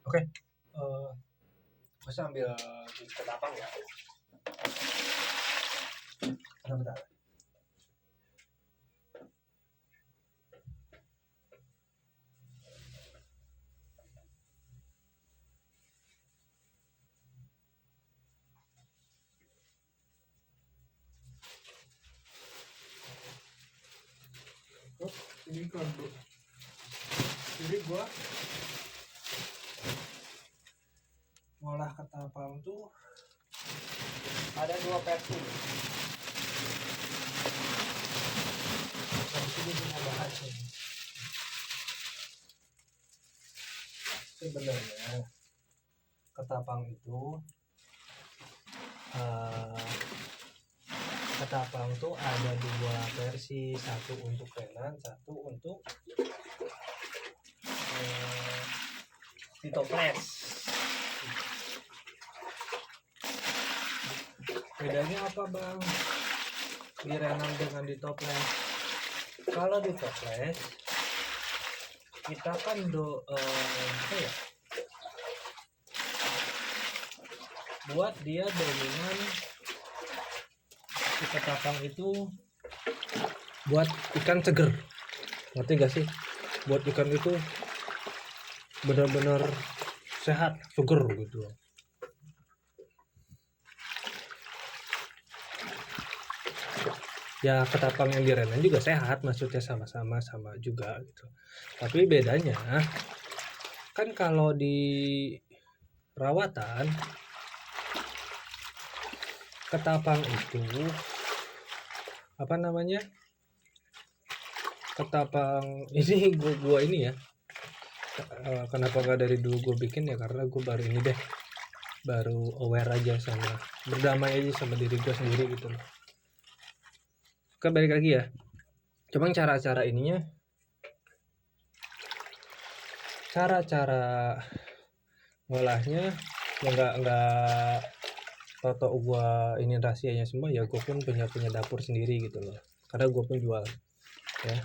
Oke, gue sambil di ketapang ya. Bentar. Ini kado. Jadi gue ngolah ketapang tuh ada 2 versi. Versi ini cuma bahas ini. Sebenarnya ketapang itu ketapang tuh ada 2 versi, satu untuk renan, satu untuk ditoples. Bedanya apa bang? Di renan dengan ditoples. Kalau ditoples kita kan buat dia dominan si ketapang itu buat ikan seger, ngerti gak sih? Buat ikan itu benar-benar sehat, seger gitu. Ya ketapang yang di renan juga sehat, maksudnya sama juga gitu. Tapi bedanya kan kalau di perawatan ketapang itu apa namanya? Ketapang ini gua ini ya. Kenapa gak dari dulu gue bikin ya, karena gue baru aware aja sama, berdamai aja sama diri gue sendiri gitu loh. Oke, balik lagi ya. Cuman cara-cara ininya, cara ngolahnya ya nggak toto gue ini rahasianya semua ya. Gue pun punya dapur sendiri gitu loh, karena gue pun jual ya.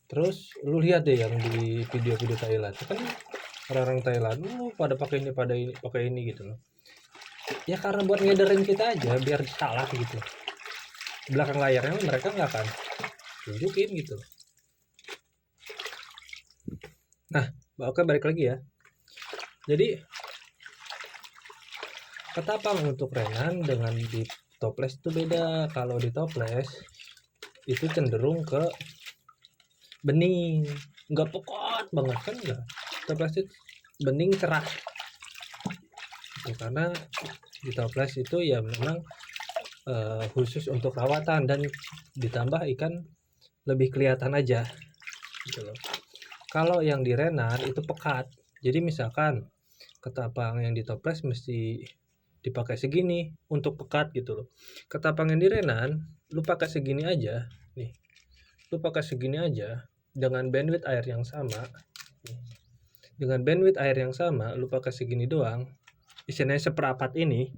Terus lu lihat deh yang di video-video Thailand kan, orang-orang Thailand pada pakai ini gitu loh. Ya karena buat ngederin kita aja biar salah gitu. Belakang layarnya mereka nggak akan tunjukin gitu. Nah, oke, balik lagi ya. Jadi ketapang untuk renan dengan di toples itu beda. Kalau di toples itu cenderung ke bening, nggak pokok banget kan, nggak. Toples itu bening cerah. Itu karena di toples itu ya memang khusus untuk rawatan dan ditambah ikan lebih kelihatan aja gitu loh. Kalau yang di renan itu pekat. Jadi misalkan ketapang yang di toples mesti dipakai segini untuk pekat gitu loh. Ketapang yang di renan lu pakai segini aja nih. Lu pakai segini aja dengan bandwidth air yang sama. Dengan bandwidth air yang sama lu pakai segini doang. Istilahnya seperapat ini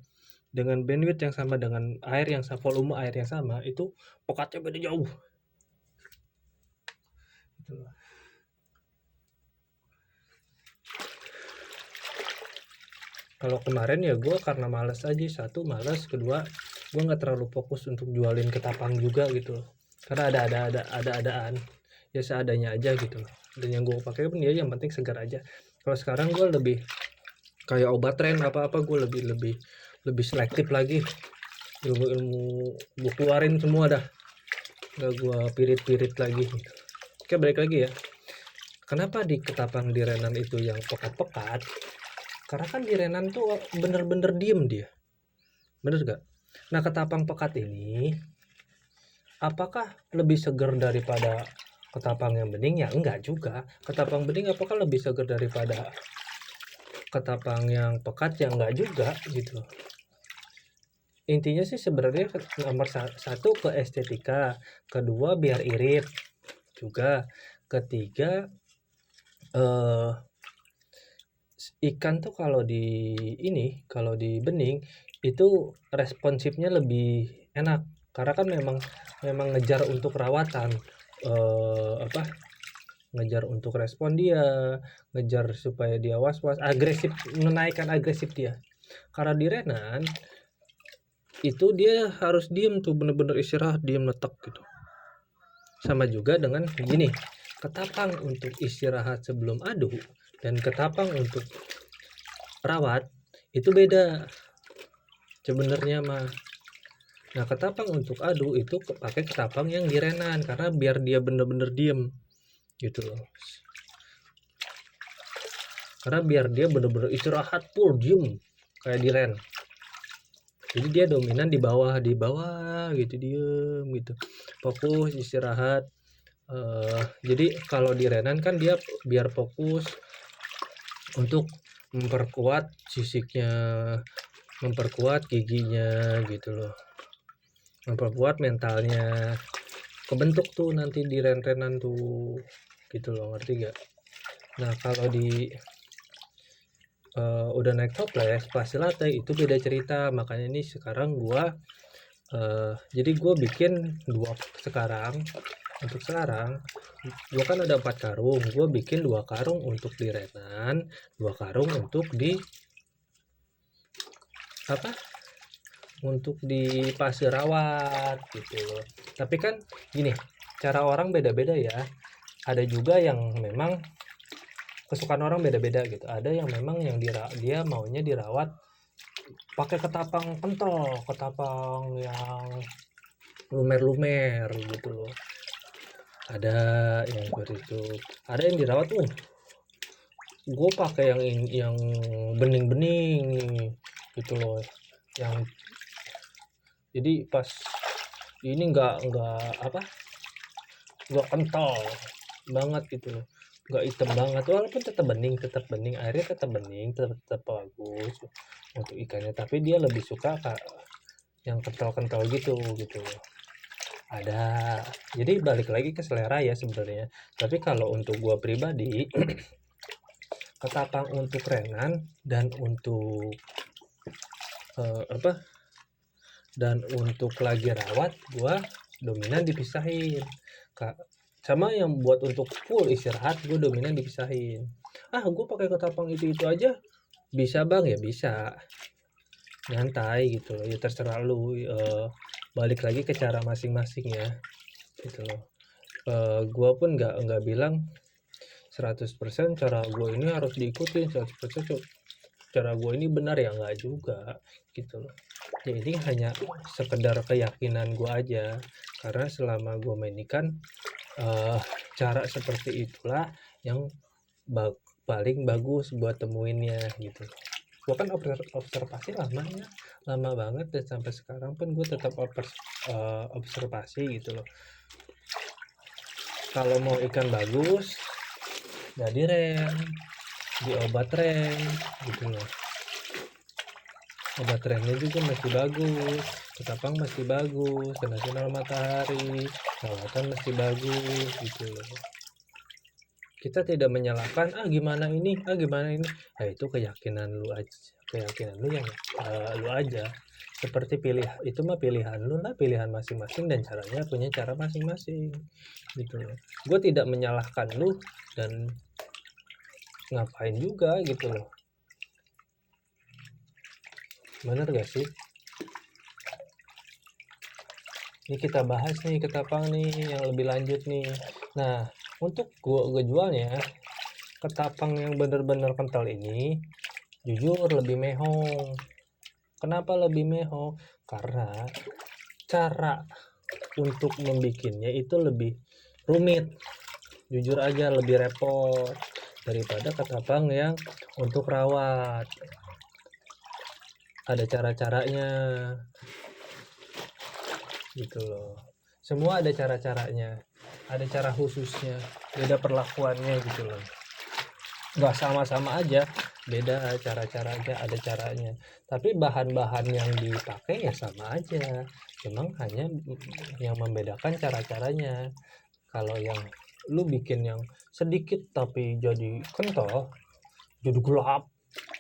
dengan bandwidth yang sama, dengan air yang sama, volume air yang sama, itu pekatnya beda jauh. Gitu loh. Kalau kemarin ya gue karena males aja, satu males, kedua gue nggak terlalu fokus untuk jualin ketapang juga gitu loh. Karena ada-adaan ya, seadanya aja gitu loh. Dan yang gue pakai pun ya yang penting segar aja. Kalau sekarang gue lebih kayak obat tren apa-apa, gue lebih selektif lagi. Ilmu gue keluarin semua dah, nggak gue pirit-pirit lagi gitu. Oke, balik lagi ya. Kenapa di ketapang di renan itu yang pekat-pekat? Karena kan di renan tuh bener-bener diem dia, bener gak? Nah, ketapang pekat ini apakah lebih segar daripada ketapang yang bening? Ya enggak juga. Ketapang bening apakah lebih segar daripada ketapang yang pekat? Ya enggak juga gitu. Intinya sih sebenarnya nomor satu ke estetika, kedua biar irit juga, ketiga ikan tuh kalau di bening itu responsifnya lebih enak, karena kan memang ngejar untuk rawatan, ngejar untuk respon dia, ngejar supaya dia was-was, agresif, menaikkan agresif dia. Karena di Renan itu dia harus diem tuh, bener-bener istirahat, diem netek gitu. Sama juga dengan gini, ketapang untuk istirahat sebelum adu dan ketapang untuk rawat itu beda sebenarnya mah. Nah, ketapang untuk adu itu pakai ketapang yang di Renan karena biar dia bener-bener diem gitu loh. Karena biar dia bener-bener istirahat full diem kayak di Ren. Jadi dia dominan di bawah gitu, diem gitu, fokus istirahat. Jadi kalau di Renan kan dia biar fokus untuk memperkuat sisiknya, memperkuat giginya gitu loh, memperkuat mentalnya, kebentuk tuh nanti di Renan tuh gitu loh, ngerti gak? Nah kalau di udah naik toples pasti latih itu beda cerita. Makanya ini sekarang gua jadi gue bikin sekarang untuk sekarang gua kan ada 4 karung, gue bikin 2 karung untuk di Renan, 2 karung untuk di apa, untuk di pasir rawat gitu loh. Tapi kan gini, cara orang beda-beda ya, ada juga yang memang kesukaan orang beda-beda gitu, ada yang memang yang dia maunya dirawat pakai ketapang kental, ketapang yang lumer-lumer gitu loh, ada yang seperti itu. Ada yang dirawat tuh gue pakai yang bening-bening gitu loh, yang jadi pas ini nggak kental banget gitu loh, nggak hitam banget walaupun tetap bening, airnya tetap bening, tetap bagus untuk ikannya, tapi dia lebih suka yang kental-kental gitu loh. Ada, jadi balik lagi ke selera ya sebenarnya. Tapi kalau untuk gua pribadi ketapang untuk Renan dan untuk dan untuk lagi rawat gua dominan dipisahin, sama yang buat untuk full istirahat gue dominan dipisahin. Gue pakai ketapang itu aja bisa bang, ya bisa, nyantai gitu loh, ya terserah lu. Balik lagi ke cara masing-masing ya gitu loh. Gua pun nggak bilang 100% cara gue ini harus diikutin, 100% cara gue ini benar, ya nggak juga gitu loh. Ya ini hanya sekedar keyakinan gue aja, karena selama gue main ikan cara seperti itulah yang paling bagus buat temuinnya gitu. Gue kan observasi lama banget, dan sampai sekarang pun gue tetap observasi gitu loh. Kalau mau ikan bagus jadi Ren, di obat Ren gitu loh. Obat Rennya juga masih bagus, ketapang masih bagus, kena sinar matahari, perawatan masih bagus gitu loh. Kita tidak menyalahkan gimana ini, itu keyakinan lu yang lu aja. Seperti itu mah pilihan lu lah, pilihan masing-masing, dan caranya punya cara masing-masing gitu loh. Gue tidak menyalahkan lu, dan ngapain juga gitu loh, bener gak sih? Ini kita bahas nih ketapang nih yang lebih lanjut nih. Nah, untuk gue jualnya ketapang yang bener-bener kental ini jujur lebih mehong. Kenapa lebih mehong? Karena cara untuk membikinnya itu lebih rumit, jujur aja lebih repot daripada ketapang yang untuk rawat. Ada cara-caranya gitu loh, semua ada cara-caranya, ada cara khususnya, beda perlakuannya gitu loh, nggak sama-sama aja, beda cara-caranya, ada caranya, tapi bahan-bahan yang dipakai ya sama aja, memang hanya yang membedakan cara-caranya. Kalau yang lu bikin yang sedikit tapi jadi kental, jadi gelap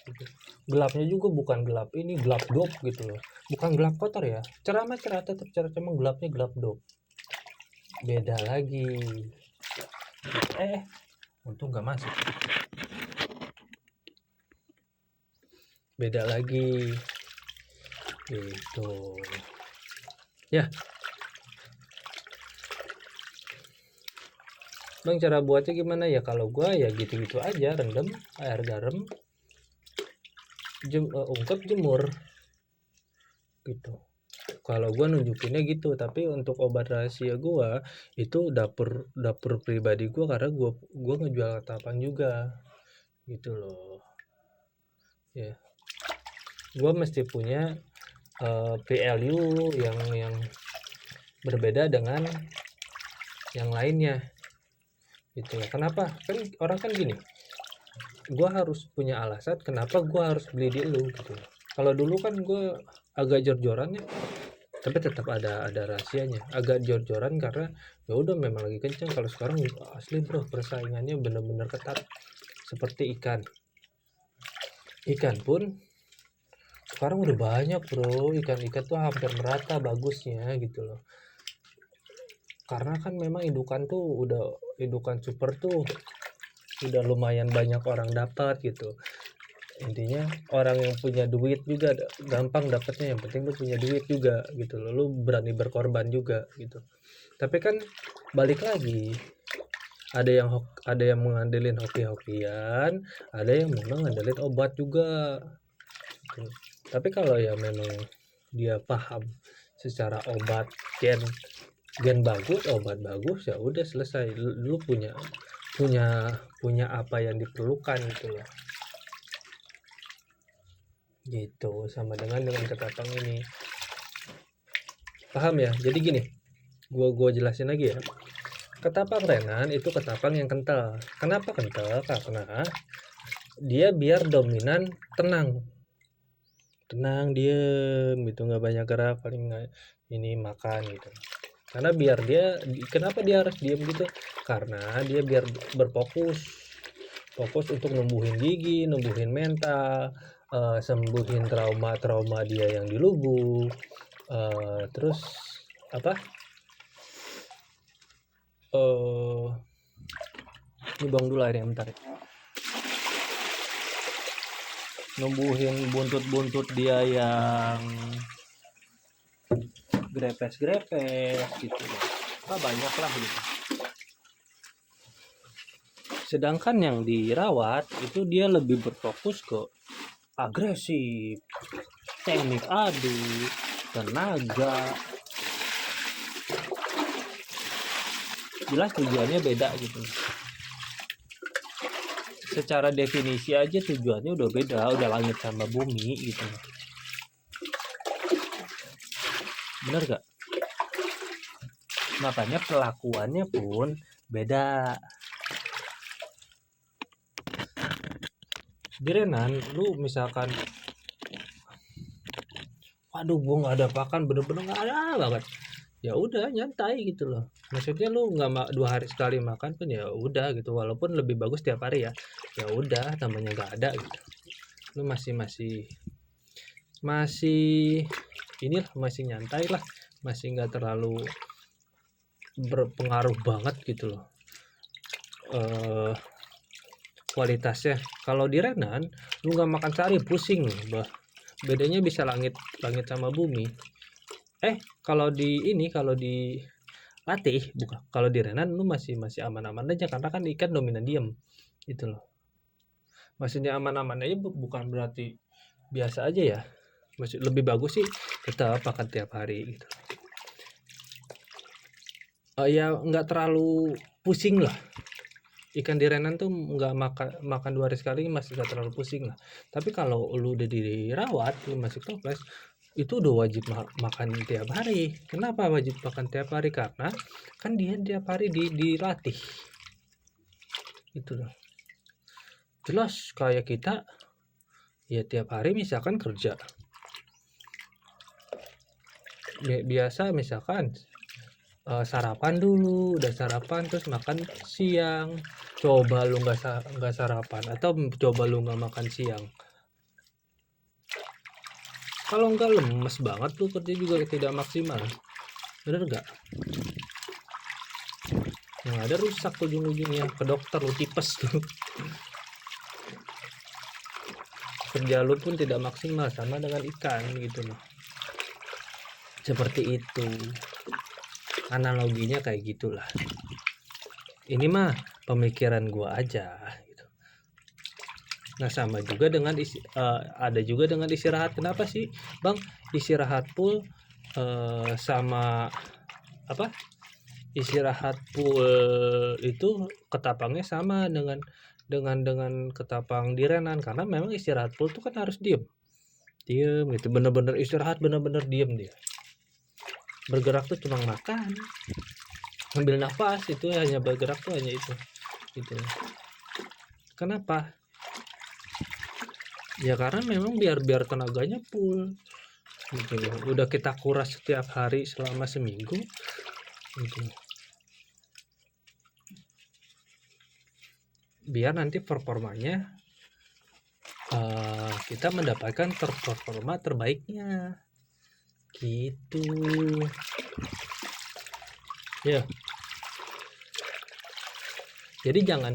gitu. Gelapnya juga bukan gelap ini gelap dop gitu loh, bukan gelap kotor ya, cerah tetap cerah, cuma gelapnya gelap dop, beda lagi. untung nggak masuk. Beda lagi gitu ya bang. Cara buatnya gimana ya? Kalau gua ya gitu-gitu aja, rendam air garam, ungkep, jemur gitu. Kalau gua nunjukinnya gitu. Tapi untuk obat rahasia gua itu dapur pribadi gua, karena gua ngejual ketapang juga gitu loh ya. Gua mesti punya PLU yang berbeda dengan yang lainnya gitu. Kenapa? Kan orang kan gini, gua harus punya alasan kenapa gua harus beli di lu gitu. Kalau dulu kan gua agak jor-joran ya, tapi tetap ada rahasianya. Agak jor-joran karena ya udah memang lagi kenceng. Kalau sekarang asli bro, persaingannya bener-bener ketat seperti ikan pun sekarang udah banyak bro. Ikan tuh hampir merata bagusnya gitu loh, karena kan memang indukan super tuh udah lumayan banyak orang dapat gitu. Intinya orang yang punya duit juga gampang dapatnya, yang penting lu punya duit juga gitu loh, lu berani berkorban juga gitu. Tapi kan balik lagi, ada yang mengandelin hoki-hokian, ada yang memang ngandelin obat juga gitu. Tapi kalau ya memang dia paham secara obat, gen bagus, obat bagus, ya udah selesai. Lu punya apa yang diperlukan gitu loh gitu. Sama dengan ketapang ini, paham ya? Jadi gini, gua jelasin lagi ya. Ketapang renan itu ketapang yang kental. Kenapa kental? Karena dia biar dominan tenang diem gitu, nggak banyak gerak, paling ini makan gitu. Karena biar dia, kenapa dia harus diem gitu? Karena dia biar berfokus untuk numbuhin gigi, numbuhin mental, sembuhin trauma dia yang di lubuk, terus apa, ini buang dulu airnya bentar ya. Numbuhin buntut dia yang grepes gitu, banyak lah gitu. Sedangkan yang dirawat itu dia lebih berfokus ke agresif, teknik adu, tenaga. Jelas tujuannya beda gitu. Secara definisi aja tujuannya udah beda, udah langit sama bumi gitu. Bener gak? Makanya pelakuannya pun beda. Di renan lu misalkan, waduh gua nggak ada pakan, bener-bener nggak ada banget, ya udah nyantai gitu loh. Maksudnya lu nggak 2 hari sekali makan pun ya udah gitu, walaupun lebih bagus tiap hari ya udah, namanya nggak ada gitu. Lu masih inilah, masih nyantai lah, masih nggak terlalu berpengaruh banget gitu loh kualitasnya. Kalau di renan lu nggak makan sehari pusing loh, bedanya bisa langit sama bumi. Kalau di latih, bukan, kalau di renan lu masih aman-aman aja, karena kan ikan dominan diem gitu loh. Maksudnya aman-aman aja bukan berarti biasa aja ya, maksud lebih bagus sih tetap makan tiap hari gitu. Ya nggak terlalu pusing lah. Ikan di renan tuh nggak makan 2 hari sekali masih nggak terlalu pusing lah. Tapi kalau lu udah dirawat, lu masih toples, itu udah wajib makan tiap hari. Kenapa wajib makan tiap hari? Karena kan dia tiap hari dilatih itu loh. Jelas kayak kita ya tiap hari misalkan kerja biasa, misalkan sarapan dulu, udah sarapan terus makan siang. Coba lu nggak sarapan atau coba lu nggak makan siang, kalau nggak lemes banget lu kerja juga tidak maksimal. Bener nggak? Yang ada rusak ujung-ujungnya, ke dokter lu tipes tuh. Kerja lu pun tidak maksimal, sama dengan ikan gitu loh. Seperti itu. Analoginya kayak gitulah. Ini mah pemikiran gua aja gitu. Nah, sama juga dengan ada juga dengan istirahat. Kenapa sih, Bang, istirahat full sama apa? Istirahat full itu ketapangnya sama dengan ketapang di renan, karena memang istirahat full itu kan harus diem gitu, bener-bener istirahat, bener-bener diem dia. Bergerak tuh cuma makan, ambil nafas, itu hanya bergerak tuh hanya itu gitu. Kenapa? Ya karena memang biar tenaganya full gitu. Udah kita kuras setiap hari selama seminggu gitu. Biar nanti performanya kita mendapatkan performa terbaiknya gitu ya. Jadi jangan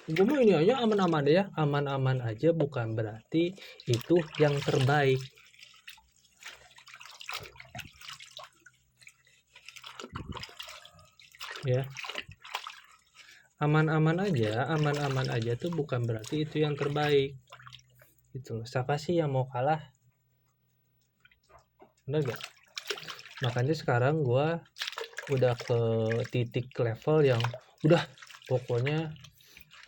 gue mah ini aja aman-aman ya, aman-aman aja bukan berarti itu yang terbaik ya. Aman-aman aja tuh bukan berarti itu yang terbaik gitu. Siapa sih yang mau kalah, bener gak? Makanya sekarang gua udah ke titik level yang udah pokoknya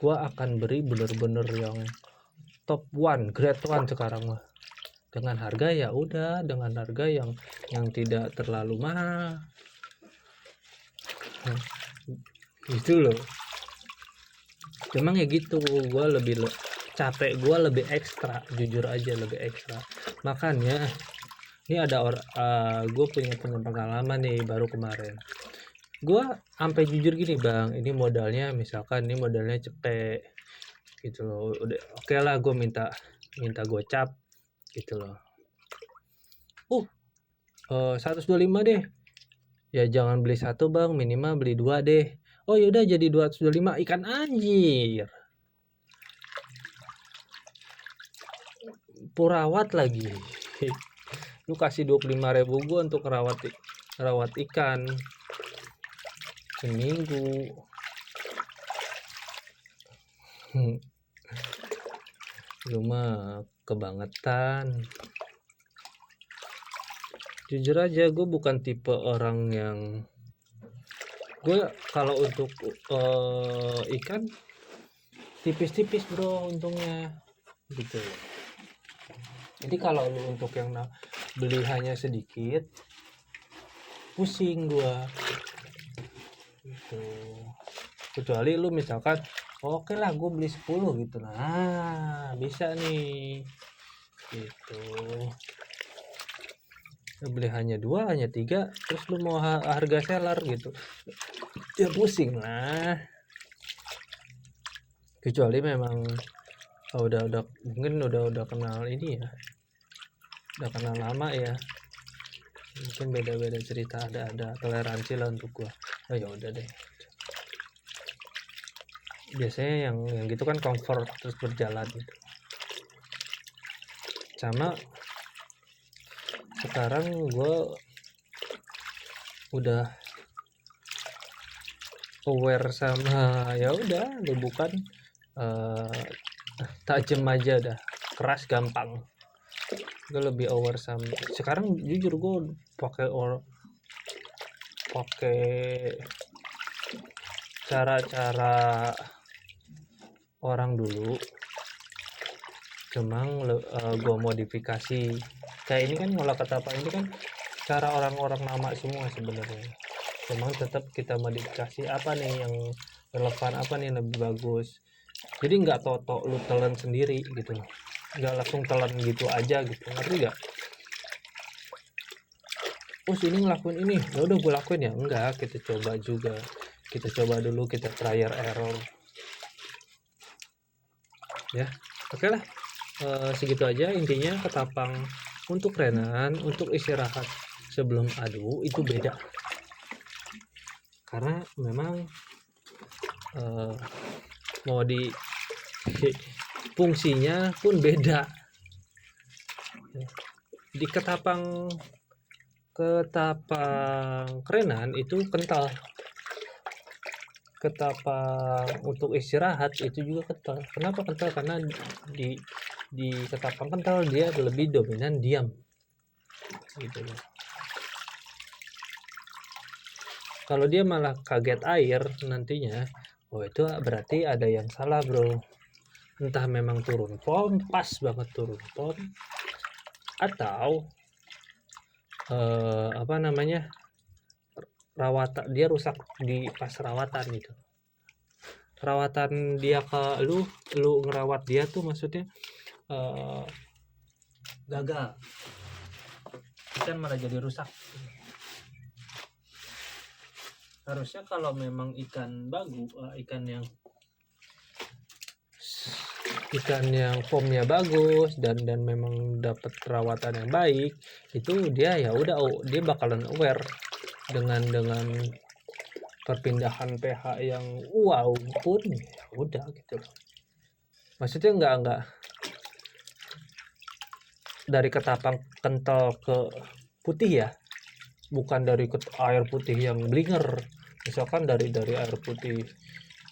gua akan beri bener-bener yang top one, grade one sekarang mah, dengan harga ya udah, dengan harga yang tidak terlalu mahal gitu loh. Memang ya gitu, gue lebih capek, gue lebih ekstra, jujur aja lebih ekstra. Makanya ini ada gue punya pengalaman nih baru kemarin. Gue sampai jujur gini, Bang, ini modalnya misalkan ini modalnya cepet gitu loh, udah oke lah, gue minta gocap gitu loh. 125 deh. Ya jangan beli satu, Bang, minimal beli 2 deh. Oh yaudah jadi 225. Ikan anjir, purawat lagi. Lu kasih 25.000 gua untuk rawat ikan seminggu. Lu mah kebangetan. Jujur aja gue bukan tipe orang yang, gue kalau untuk ikan tipis-tipis bro untungnya gitu. Jadi kalau lu untuk yang beli hanya sedikit, pusing gua gitu. Kecuali lu misalkan oke lah gue beli 10 gitu, nah bisa nih gitu. Lu beli hanya 2 hanya 3 terus lu mau harga seller gitu ya pusing lah. Kecuali memang udah mungkin udah kenal ini ya, udah kenal lama ya, mungkin beda cerita, ada toleransi lah untuk gua. Oh ya udah deh, biasanya yang gitu kan comfort terus berjalan gitu. Sama sekarang gue udah aware sama ya udah, lu bukan tajam aja dah, keras gampang. Gue lebih aware sama sekarang, jujur gue pakai cara-cara orang dulu, cuma gue modifikasi. Kayak ini kan ngolah ketapang ini kan cara orang-orang lama semua sebenarnya, cuma tetap kita modifikasi apa nih yang relevan, apa nih yang lebih bagus. Jadi nggak toto lu telan sendiri gitu, nggak langsung telan gitu aja gitu, ngerti nggak? Ini ngelakuin ini ya udah gue lakuin ya, enggak, kita coba dulu, kita trial error ya. Oke lah, segitu aja intinya. Ketapang untuk renan, untuk istirahat sebelum adu itu beda. karena memang mau di fungsinya pun beda. Di ketapang kerenan itu kental, ketapang untuk istirahat itu juga kental. Kenapa kental? Karena di ketapang kental dia lebih dominan diam gitu loh. Kalau dia malah kaget air nantinya, oh itu berarti ada yang salah bro. Entah memang turun form, pas banget turun form, atau apa namanya, rawatan dia rusak di pas rawatan gitu. Rawatan dia ke lu ngerawat dia tuh maksudnya gagal, ikan malah jadi rusak. Harusnya kalau memang ikan bagus, ikan yang formnya bagus dan memang dapat perawatan yang baik, itu dia ya udah dia bakalan aware dengan perpindahan pH yang wow pun ya udah gitu loh. Maksudnya enggak dari ketapang kental ke putih ya, bukan dari air putih yang blinger. Misalkan dari air putih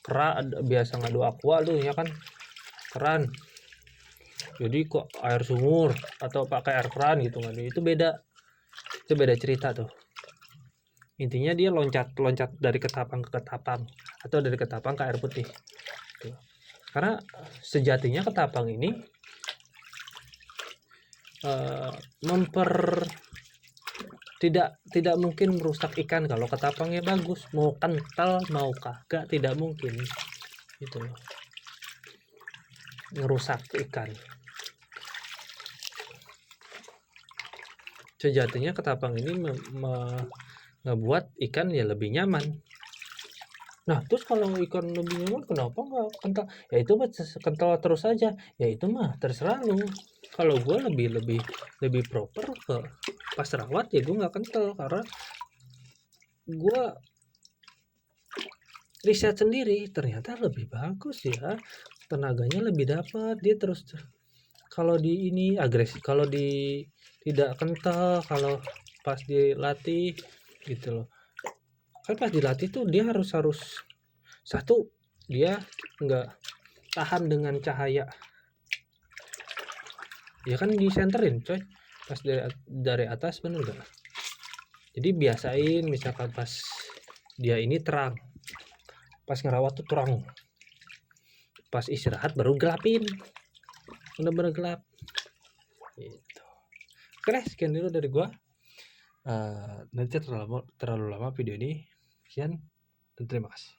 keran biasa ngadu aqua lu ya kan, keran, jadi kok air sumur atau pakai air keran gitu kan, itu beda cerita tuh. Intinya dia loncat dari ketapang ke ketapang atau dari ketapang ke air putih gitu. Karena sejatinya ketapang ini tidak mungkin merusak ikan kalau ketapangnya bagus. Mau kental mau kagak tidak mungkin gitu loh ngerusak ikan. Sejatinya ketapang ini ngebuat ikan ya lebih nyaman. Nah terus kalau ikan lebih nyaman kenapa nggak kental? Ya itu mah kental terus aja. Ya itu mah terserah lu. Kalau gue lebih proper ke pas rawat ya gue nggak kental, karena gue riset sendiri ternyata lebih bagus ya, tenaganya lebih dapat dia terus. Kalau di ini agresif, kalau di tidak kental, kalau pas dilatih gitu loh. Kan pas dilatih tuh dia harus satu, dia nggak tahan dengan cahaya ya kan, disenterin coy pas dari atas, bener gak? Jadi biasain misalkan pas dia ini terang, pas ngerawat tuh terang, pas istirahat baru gelapin, bener-bener gelap gitu. Oke, sekian dulu dari gua. Nanti terlalu lama video ini. Sekian dan terima kasih.